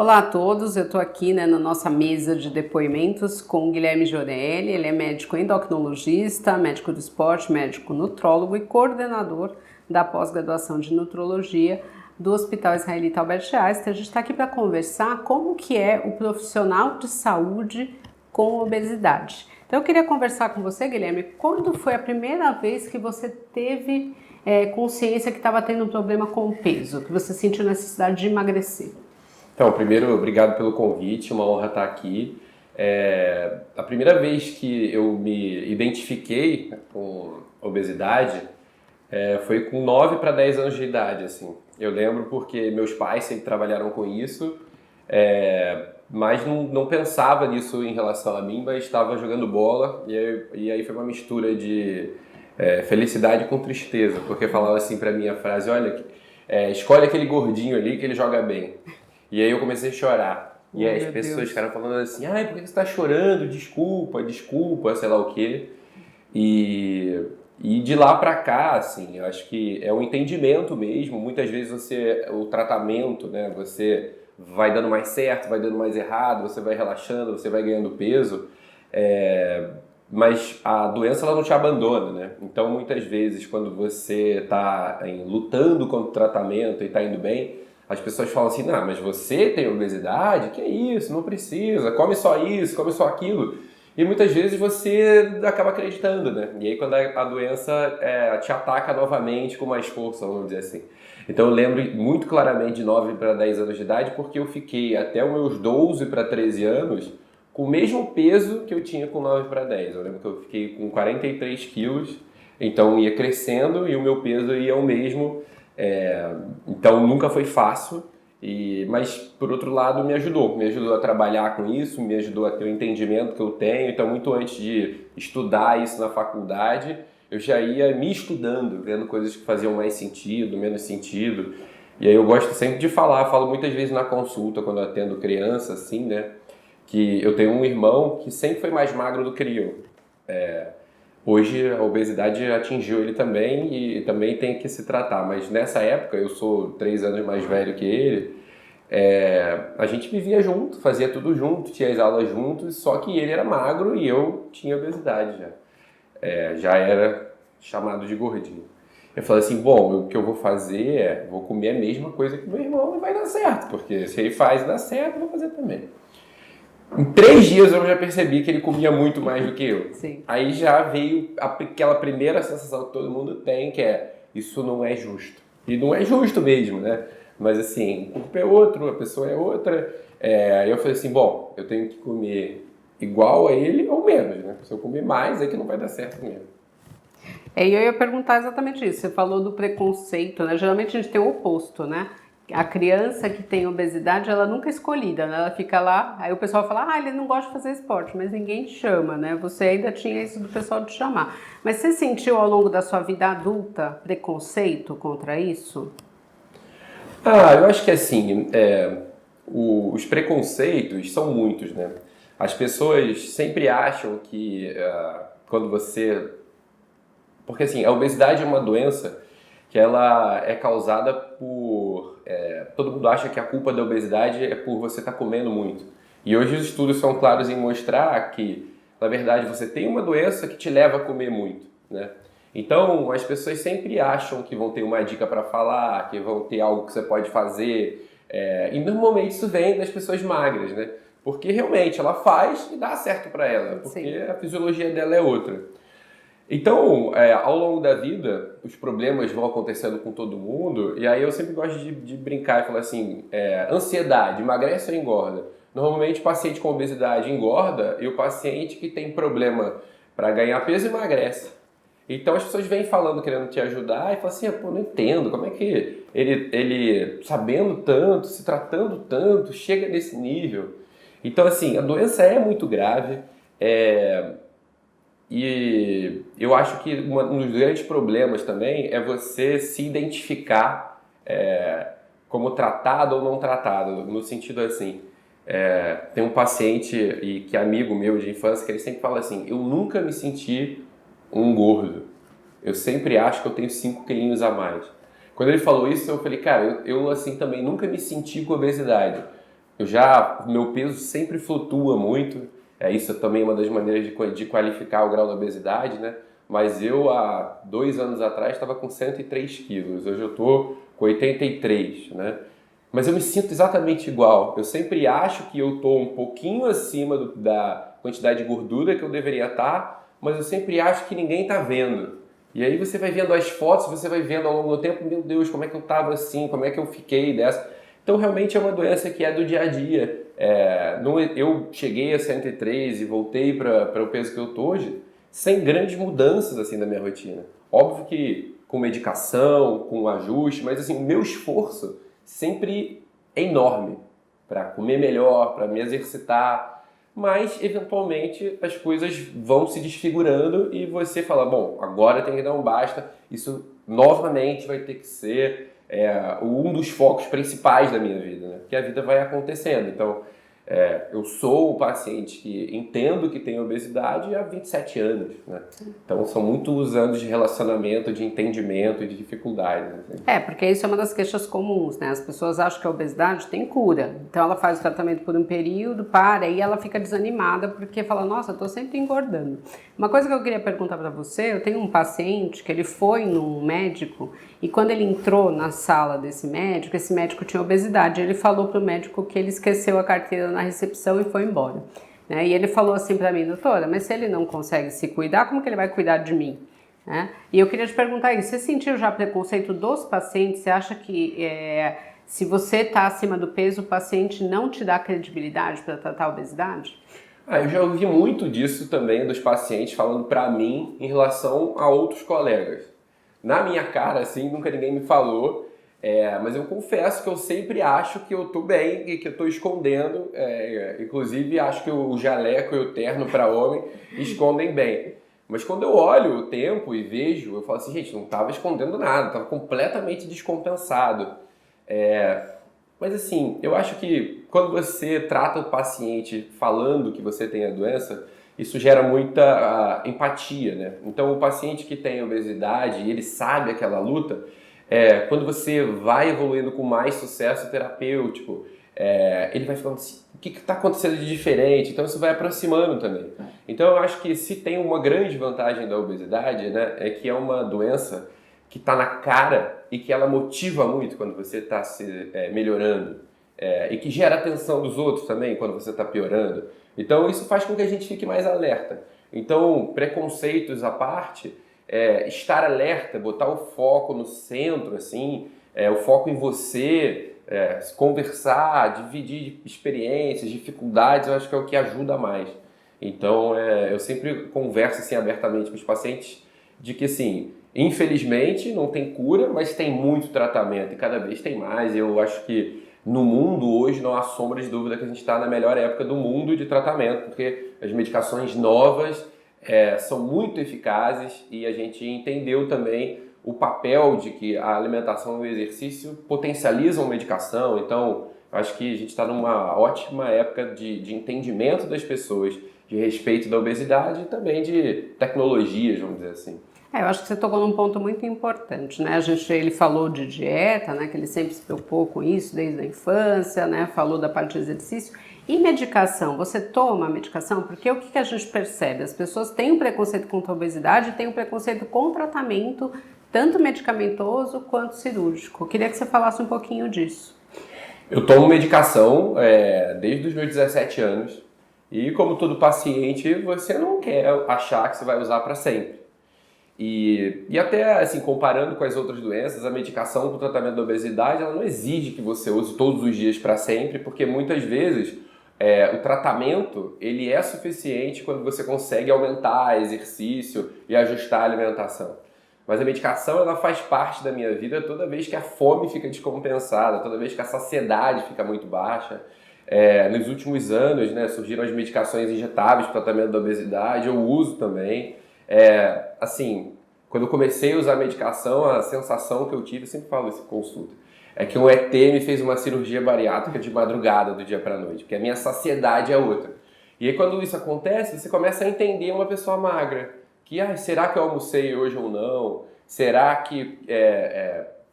Olá a todos, eu estou aqui na nossa mesa de depoimentos com o Guilherme Giorelli. Ele é médico endocrinologista, médico do esporte, médico nutrólogo e coordenador da pós-graduação de nutrologia do Hospital Israelita Albert Einstein. A gente está aqui para conversar como que é o profissional de saúde com obesidade. Então eu queria conversar com você, Guilherme, quando foi a primeira vez que você teve consciência que estava tendo um problema com o peso, que você sentiu necessidade de emagrecer? Então, primeiro, obrigado pelo convite, uma honra estar aqui. A primeira vez que eu me identifiquei com obesidade foi com 9 para 10 anos de idade, assim. Eu lembro porque meus pais sempre trabalharam com isso, mas não pensava nisso em relação a mim, mas estava jogando bola e aí foi uma mistura de felicidade com tristeza, porque falava assim para mim a frase, olha, escolhe aquele gordinho ali que ele joga bem. E aí eu comecei a chorar. E aí as pessoas ficaram falando assim, ai, por que você tá chorando? Desculpa, sei lá o quê. E de lá pra cá, assim, eu acho que é um entendimento mesmo. Muitas vezes o tratamento, né, você vai dando mais certo, vai dando mais errado, você vai relaxando, você vai ganhando peso. Mas a doença ela não te abandona, né? Então muitas vezes quando você tá lutando contra o tratamento e tá indo bem, as pessoas falam assim, não, mas você tem obesidade? Que é isso? Não precisa, come só isso, come só aquilo. E muitas vezes você acaba acreditando, né? E aí quando a doença te ataca novamente com mais força, vamos dizer assim. Então eu lembro muito claramente de 9 para 10 anos de idade, porque eu fiquei até os meus 12 para 13 anos com o mesmo peso que eu tinha com 9 para 10. Eu lembro que eu fiquei com 43 quilos, então ia crescendo e o meu peso ia o mesmo. Então nunca foi fácil, mas por outro lado me ajudou a trabalhar com isso, me ajudou a ter o entendimento que eu tenho. Então muito antes de estudar isso na faculdade, eu já ia me estudando, vendo coisas que faziam mais sentido, menos sentido. E aí eu gosto sempre de falo muitas vezes na consulta, quando eu atendo criança, assim, né, que eu tenho um irmão que sempre foi mais magro do que eu. Hoje a obesidade atingiu ele também e também tem que se tratar, mas nessa época, eu sou 3 anos mais velho que ele, a gente vivia junto, fazia tudo junto, tinha as aulas juntos, só que ele era magro e eu tinha obesidade já. Já era chamado de gordinho. Eu falei assim, bom, o que eu vou fazer vou comer a mesma coisa que meu irmão e vai dar certo, porque se ele faz e dá certo, eu vou fazer também. Em 3 dias eu já percebi que ele comia muito mais do que eu. Sim. Aí já veio aquela primeira sensação que todo mundo tem, que isso não é justo. E não é justo mesmo, né? Mas assim, o corpo é outro, a pessoa é outra. Aí eu falei assim, bom, eu tenho que comer igual a ele ou menos, né? Se eu comer mais, é que não vai dar certo mesmo. E eu ia perguntar exatamente isso. Você falou do preconceito, né? Geralmente a gente tem o oposto, né? A criança que tem obesidade, ela nunca é escolhida, né? Ela fica lá, aí o pessoal fala, ele não gosta de fazer esporte, mas ninguém te chama, né? Você ainda tinha isso do pessoal te chamar. Mas você sentiu ao longo da sua vida adulta preconceito contra isso? Eu acho que assim, os preconceitos são muitos, né? As pessoas sempre acham que quando você... Porque assim, a obesidade é uma doença que ela é causada por... todo mundo acha que a culpa da obesidade é por você estar comendo muito. E hoje os estudos são claros em mostrar que, na verdade, você tem uma doença que te leva a comer muito, né? Então, as pessoas sempre acham que vão ter uma dica para falar, que vão ter algo que você pode fazer. E normalmente isso vem das pessoas magras, né? Porque realmente ela faz e dá certo para ela, porque Sim. a fisiologia dela é outra. Então, ao longo da vida, os problemas vão acontecendo com todo mundo, e aí eu sempre gosto de brincar e falar assim, ansiedade, emagrece ou engorda? Normalmente o paciente com obesidade engorda e o paciente que tem problema para ganhar peso emagrece. Então as pessoas vêm falando, querendo te ajudar, e falam assim, pô, não entendo, como é que ele sabendo tanto, se tratando tanto, chega nesse nível? Então assim, a doença é muito grave, e eu acho que um dos grandes problemas também é você se identificar como tratado ou não tratado, no sentido assim, tem um paciente que é amigo meu de infância que ele sempre fala assim, eu nunca me senti um gordo, eu sempre acho que eu tenho 5 quilinhos a mais. Quando ele falou isso, eu falei, cara, eu assim também nunca me senti com obesidade, meu peso sempre flutua muito, isso também é uma das maneiras de qualificar o grau da obesidade, né? Mas eu, há 2 anos atrás, estava com 103 quilos, hoje eu estou com 83, né? Mas eu me sinto exatamente igual. Eu sempre acho que eu estou um pouquinho acima da quantidade de gordura que eu deveria estar, mas eu sempre acho que ninguém está vendo. E aí você vai vendo as fotos, você vai vendo ao longo do tempo, meu Deus, como é que eu estava assim, como é que eu fiquei dessa. Então realmente é uma doença que é do dia a dia. Eu cheguei a 103 e voltei para o peso que eu estou hoje, sem grandes mudanças assim na minha rotina. Óbvio que com medicação, com ajuste, mas assim, o meu esforço sempre é enorme para comer melhor, para me exercitar, mas eventualmente as coisas vão se desfigurando e você fala, bom, agora tem que dar um basta, isso novamente vai ter que ser um dos focos principais da minha vida, né? Porque a vida vai acontecendo, então eu sou um paciente que entendo que tem obesidade há 27 anos, né? Então são muitos anos de relacionamento, de entendimento e de dificuldades. Assim. Porque isso é uma das queixas comuns, né? As pessoas acham que a obesidade tem cura. Então ela faz o tratamento por um período, e ela fica desanimada porque fala, nossa, eu tô sempre engordando. Uma coisa que eu queria perguntar para você, eu tenho um paciente que ele foi num médico e quando ele entrou na sala desse médico, esse médico tinha obesidade. Ele falou pro médico que ele esqueceu a carteira na recepção e foi embora. Né? E ele falou assim para mim, doutora, mas se ele não consegue se cuidar, como que ele vai cuidar de mim? Né? E eu queria te perguntar isso, você sentiu já preconceito dos pacientes? Você acha que se você está acima do peso, o paciente não te dá credibilidade para tratar a obesidade? Eu já ouvi muito disso também dos pacientes falando para mim em relação a outros colegas. Na minha cara, assim, nunca ninguém me falou, mas eu confesso que eu sempre acho que eu estou bem e que eu estou escondendo, inclusive acho que o jaleco e o terno para homem escondem bem. Mas quando eu olho o tempo e vejo, eu falo assim, gente, não estava escondendo nada, estava completamente descompensado. Mas assim, eu acho que quando você trata o paciente falando que você tem a doença, isso gera muita empatia, né? Então o paciente que tem obesidade e ele sabe aquela luta, quando você vai evoluindo com mais sucesso terapêutico, ele vai falando assim, o que está acontecendo de diferente? Então isso vai aproximando também. Então eu acho que se tem uma grande vantagem da obesidade, né, é que é uma doença que está na cara e que ela motiva muito quando você está se melhorando e que gera atenção dos outros também quando você está piorando. Então isso faz com que a gente fique mais alerta. Então, preconceitos à parte, estar alerta, botar o foco no centro, assim, o foco em você, conversar, dividir experiências, dificuldades, eu acho que é o que ajuda mais. Então, eu sempre converso assim, abertamente com os pacientes de que, assim, infelizmente não tem cura, mas tem muito tratamento e cada vez tem mais. Eu acho que no mundo hoje não há sombra de dúvida que a gente está na melhor época do mundo de tratamento, porque as medicações novas são muito eficazes e a gente entendeu também o papel de que a alimentação e o exercício potencializam a medicação. Então, acho que a gente está numa ótima época de entendimento das pessoas, de respeito da obesidade e também de tecnologias, vamos dizer assim. Eu acho que você tocou num ponto muito importante, né? Ele falou de dieta, né? Que ele sempre se preocupou com isso desde a infância, né? Falou da parte de exercício. E medicação? Você toma medicação? Porque o que a gente percebe? As pessoas têm um preconceito contra a obesidade e têm um preconceito com tratamento, tanto medicamentoso quanto cirúrgico. Eu queria que você falasse um pouquinho disso. Eu tomo medicação desde os meus 17 anos e, como todo paciente, você não quer achar que você vai usar para sempre. E até, assim, comparando com as outras doenças, a medicação para o tratamento da obesidade, ela não exige que você use todos os dias para sempre, porque muitas vezes o tratamento ele é suficiente quando você consegue aumentar exercício e ajustar a alimentação. Mas a medicação ela faz parte da minha vida toda vez que a fome fica descompensada, toda vez que a saciedade fica muito baixa. Nos últimos anos, né, surgiram as medicações injetáveis para o tratamento da obesidade, eu uso também. Assim, quando eu comecei a usar a medicação, a sensação que eu tive, eu sempre falo isso em consulta, é que um ET me fez uma cirurgia bariátrica de madrugada, do dia para a noite, porque a minha saciedade é outra. E aí quando isso acontece, você começa a entender uma pessoa magra, que será que eu almocei hoje ou não? Será que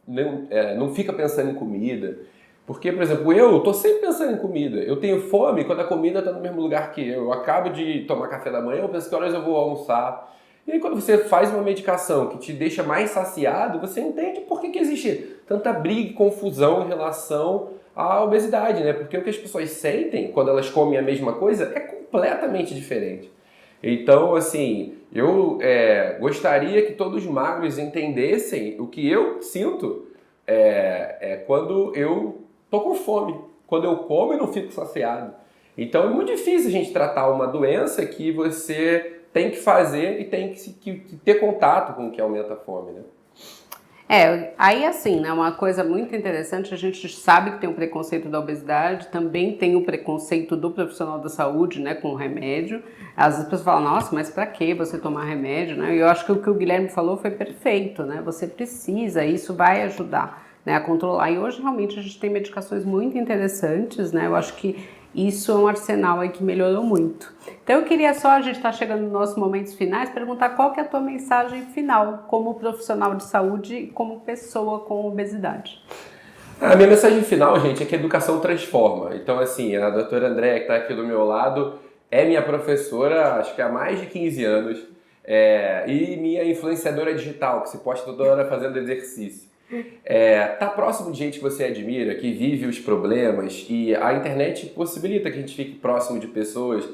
não fica pensando em comida? Porque, por exemplo, eu tô sempre pensando em comida. Eu tenho fome quando a comida está no mesmo lugar que eu. Eu acabo de tomar café da manhã, eu penso que horas eu vou almoçar. E aí quando você faz uma medicação que te deixa mais saciado, você entende por que existe tanta briga e confusão em relação à obesidade, né? Porque o que as pessoas sentem quando elas comem a mesma coisa é completamente diferente. Então, assim, eu gostaria que todos os magros entendessem o que eu sinto quando eu tô com fome. Quando eu como e não fico saciado. Então é muito difícil a gente tratar uma doença que você tem que fazer e tem que ter contato com o que aumenta a fome, né? Aí assim, né, uma coisa muito interessante, a gente sabe que tem o preconceito da obesidade, também tem o preconceito do profissional da saúde, né, com o remédio. Às vezes as pessoas falam, nossa, mas pra que você tomar remédio, né? E eu acho que o que o Guilherme falou foi perfeito, né? Você precisa, isso vai ajudar, né, a controlar. E hoje realmente a gente tem medicações muito interessantes, né? Eu acho que isso é um arsenal aí que melhorou muito. Então eu queria só, a gente está chegando nos nossos momentos finais, perguntar qual que é a tua mensagem final como profissional de saúde e como pessoa com obesidade. A minha mensagem final, gente, é que a educação transforma. Então, assim, a doutora Andréa, que está aqui do meu lado, é minha professora, acho que há mais de 15 anos, e minha influenciadora digital, que se posta toda hora fazendo exercício. Tá próximo de gente que você admira, que vive os problemas, e a internet possibilita que a gente fique próximo de pessoas,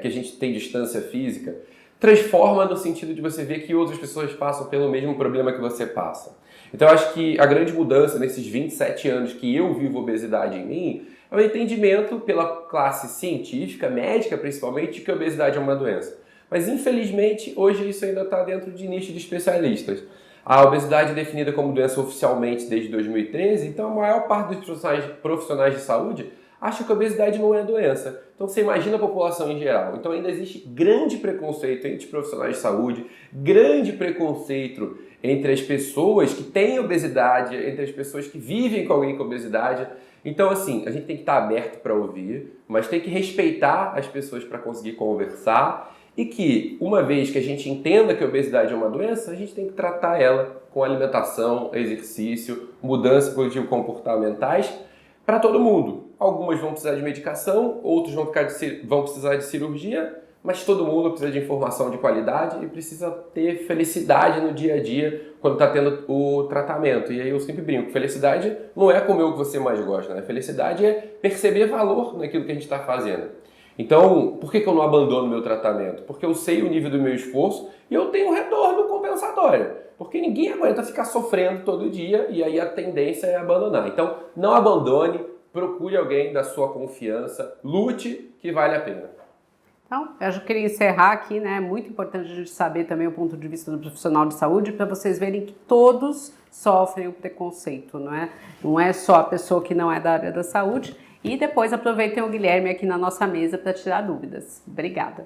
que a gente tem distância física, transforma no sentido de você ver que outras pessoas passam pelo mesmo problema que você passa. Então eu acho que a grande mudança nesses 27 anos que eu vivo obesidade em mim é o entendimento pela classe científica, médica principalmente, de que a obesidade é uma doença. Mas infelizmente hoje isso ainda está dentro de nicho de especialistas. A obesidade é definida como doença oficialmente desde 2013, então a maior parte dos profissionais de saúde acha que a obesidade não é doença. Então você imagina a população em geral. Então ainda existe grande preconceito entre os profissionais de saúde, grande preconceito entre as pessoas que têm obesidade, entre as pessoas que vivem com alguém com obesidade. Então assim, a gente tem que estar aberto para ouvir, mas tem que respeitar as pessoas para conseguir conversar. E que, uma vez que a gente entenda que a obesidade é uma doença, a gente tem que tratar ela com alimentação, exercício, mudanças cognitivo-comportamentais para todo mundo. Algumas vão precisar de medicação, outros vão precisar de cirurgia, mas todo mundo precisa de informação de qualidade e precisa ter felicidade no dia a dia quando está tendo o tratamento. E aí eu sempre brinco, felicidade não é comer o que você mais gosta, né? Felicidade é perceber valor naquilo que a gente está fazendo. Então, por que eu não abandono o meu tratamento? Porque eu sei o nível do meu esforço e eu tenho um retorno compensatório. Porque ninguém aguenta ficar sofrendo todo dia e aí a tendência é abandonar. Então, não abandone, procure alguém da sua confiança, lute que vale a pena. Então, eu já queria encerrar aqui, né? É muito importante a gente saber também o ponto de vista do profissional de saúde para vocês verem que todos sofrem o preconceito, não é? Não é só a pessoa que não é da área da saúde. E depois aproveitem o Guilherme aqui na nossa mesa para tirar dúvidas. Obrigada!